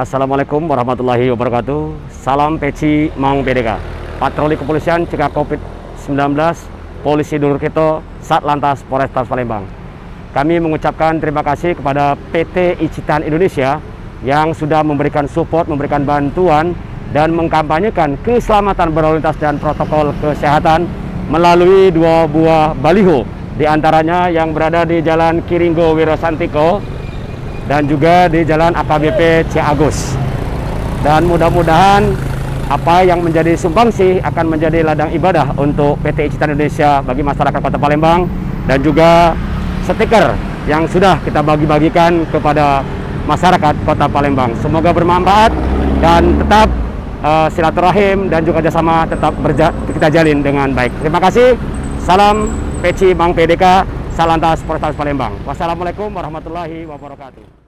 Assalamualaikum warahmatullahi wabarakatuh. Salam peci Mang PDK. Patroli Kepolisian Cegah COVID-19, Polisi Dulur Kito, Satlantas Polrestabes Palembang. Kami mengucapkan terima kasih kepada PT Icitan Indonesia yang sudah memberikan support, memberikan bantuan, dan mengkampanyekan keselamatan berlalu lintas dan protokol kesehatan melalui 2 buah baliho, diantaranya yang berada di Jalan Kiringgo Wirosantiko dan juga di Jalan AKBP Ciagus. Dan mudah-mudahan apa yang menjadi sumbangsi akan menjadi ladang ibadah untuk PT Icitan Indonesia bagi masyarakat Kota Palembang, dan juga stiker yang sudah kita bagi-bagikan kepada masyarakat Kota Palembang. Semoga bermanfaat dan tetap silaturahim dan juga kerjasama tetap kita jalin dengan baik. Terima kasih. Salam peci Mang PDK, Satlantas Polrestabes Palembang. Wassalamualaikum warahmatullahi wabarakatuh.